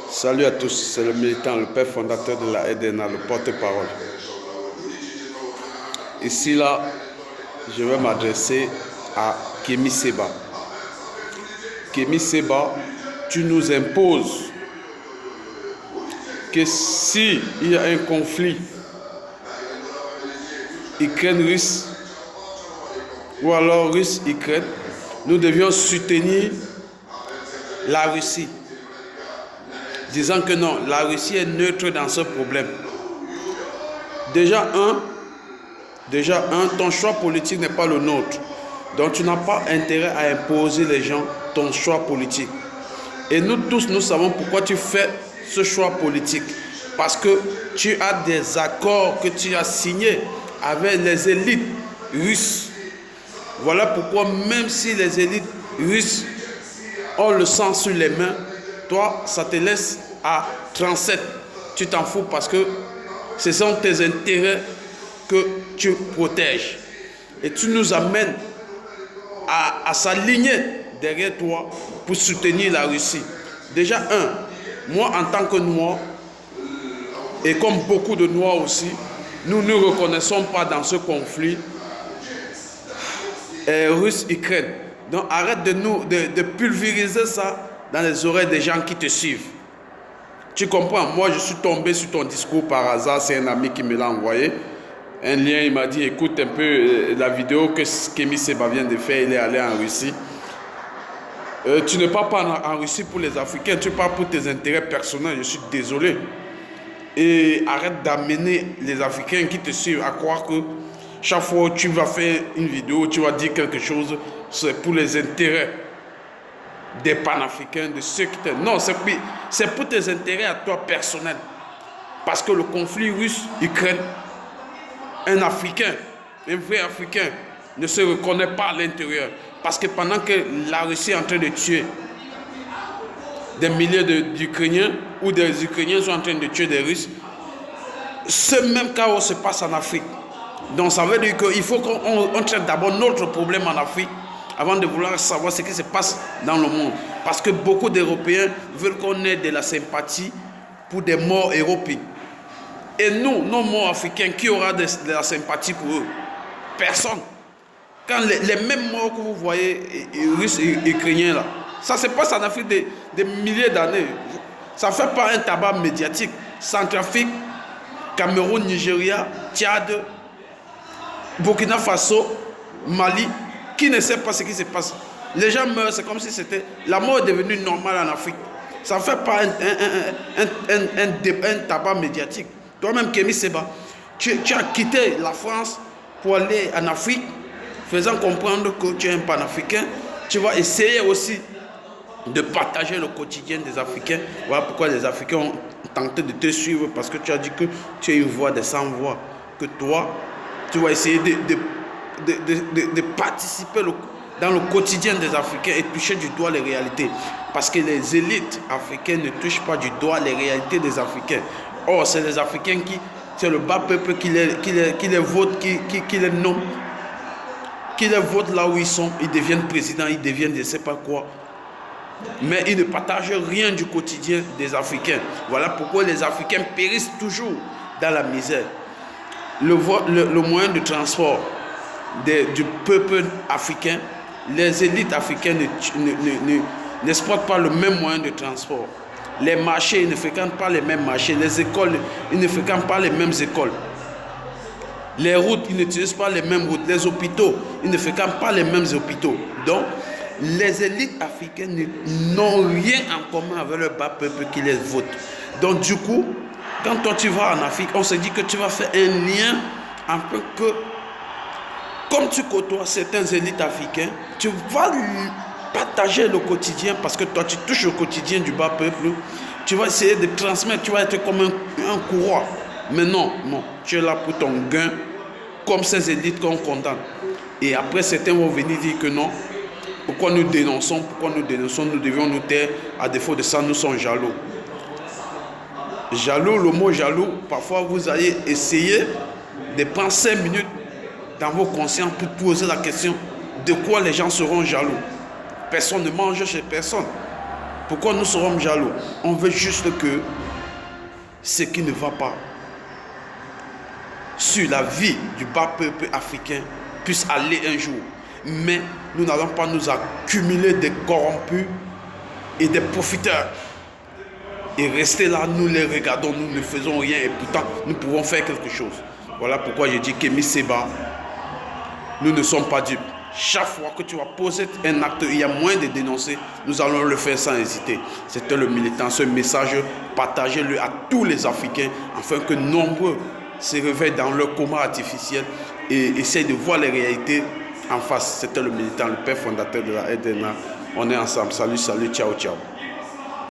Salut à tous, c'est le militant, le père fondateur de la EDNA, le porte-parole. Ici, là, je vais m'adresser à Kémy Séba. Kémy Séba, tu nous imposes que s'il y a un conflit Ukraine-Russe ou alors Russe-Ukraine, nous devions soutenir la Russie, disant que non, la Russie est neutre dans ce problème. Déjà un, ton choix politique n'est pas le nôtre. Donc tu n'as pas intérêt à imposer les gens ton choix politique. Et nous tous, nous savons pourquoi tu fais ce choix politique. Parce que tu as des accords que tu as signés avec les élites russes. Voilà pourquoi même si les élites russes ont le sang sur les mains, toi, ça te laisse à 37. Tu t'en fous parce que ce sont tes intérêts que tu protèges. Et tu nous amènes à s'aligner derrière toi pour soutenir la Russie. Déjà, moi en tant que Noir, et comme beaucoup de Noirs aussi, nous ne reconnaissons pas dans ce conflit Russe-Ukraine. Donc arrête de pulvériser ça dans les oreilles des gens qui te suivent. Tu comprends? Moi, je suis tombé sur ton discours par hasard. C'est un ami qui me l'a envoyé. Un lien, il m'a dit, écoute un peu la vidéo que Kémy Séba vient de faire. Il est allé en Russie. Tu ne pars pas en Russie pour les Africains. Tu pars pour tes intérêts personnels. Je suis désolé. Et arrête d'amener les Africains qui te suivent à croire que chaque fois que tu vas faire une vidéo, tu vas dire quelque chose, c'est pour les intérêts des panafricains, de ceux qui t'aiment. Non, c'est pour tes intérêts à toi personnels. Parce que le conflit russe-Ukraine, un Africain, un vrai Africain, ne se reconnaît pas à l'intérieur. Parce que pendant que la Russie est en train de tuer des milliers d'Ukrainiens, ou des Ukrainiens sont en train de tuer des Russes, ce même chaos se passe en Afrique. Donc ça veut dire qu'il faut qu'on traite d'abord notre problème en Afrique avant de vouloir savoir ce qui se passe dans le monde. Parce que beaucoup d'Européens veulent qu'on ait de la sympathie pour des morts héroïques. Et nous, nos morts africains, qui aura de la sympathie pour eux? Personne. Quand les mêmes morts que vous voyez, Russes et Ukrainiens là, ça se passe en Afrique des milliers d'années. Ça ne fait pas un tabac médiatique. Centrafrique, Cameroun, Nigeria, Tchad, Burkina Faso, Mali, qui ne sait pas ce qui se passe. Les gens meurent, c'est comme si c'était... La mort est devenue normale en Afrique. Ça ne fait pas un tabac médiatique. Toi-même, Kémy Séba, tu as quitté la France pour aller en Afrique, faisant comprendre que tu es un panafricain. Tu vas essayer aussi de partager le quotidien des Africains. Voilà pourquoi les Africains ont tenté de te suivre, parce que tu as dit que tu es une voix des sans-voix. Que toi, tu vas essayer de participer dans le quotidien des Africains et toucher du doigt les réalités. Parce que les élites africaines ne touchent pas du doigt les réalités des Africains. Or, c'est les Africains c'est le bas peuple qui les vote, qui les nomme, qui les vote là où ils sont. Ils deviennent présidents, ils deviennent je ne sais pas quoi. Mais ils ne partagent rien du quotidien des Africains. Voilà pourquoi les Africains périssent toujours dans la misère. Le moyen de transport du peuple africain, les élites africaines n'exploitent pas le même moyen de transport. Les marchés, ils ne fréquentent pas les mêmes marchés. Les écoles, ils ne fréquentent pas les mêmes écoles. Les routes, ils n'utilisent pas les mêmes routes. Les hôpitaux, ils ne fréquentent pas les mêmes hôpitaux. Donc, les élites africaines n'ont rien en commun avec le bas peuple qui les vote. Donc, du coup, quand toi tu vas en Afrique, on se dit que tu vas faire un lien un peu que, comme tu côtoies certains élites africains, tu vas partager le quotidien parce que toi tu touches le quotidien du bas peuple. Tu vas essayer de transmettre, tu vas être comme un courroie. Mais non, tu es là pour ton gain, comme ces élites qu'on condamne. Et après, certains vont venir dire que non. Pourquoi nous dénonçons, nous devions nous taire. À défaut de ça, nous sommes jaloux. Jaloux, le mot jaloux, parfois vous allez essayer de prendre 5 minutes dans vos consciences pour poser la question de quoi les gens seront jaloux. Personne ne mange chez personne. Pourquoi nous serons jaloux? On veut juste que ce qui ne va pas sur la vie du bas peuple africain puisse aller un jour. Mais nous n'allons pas nous accumuler des corrompus et des profiteurs. Et rester là, nous les regardons, nous ne faisons rien et pourtant nous pouvons faire quelque chose. Voilà pourquoi je dis Kémy Séba, nous ne sommes pas dupes. Chaque fois que tu vas poser un acte, il y a moyen de dénoncer, nous allons le faire sans hésiter. C'était le militant, ce message, partagez-le à tous les Africains afin que nombreux se réveillent dans leur coma artificiel et essayent de voir les réalités en face. C'était le militant, le père fondateur de la RDNA. On est ensemble. Salut, salut, ciao, ciao.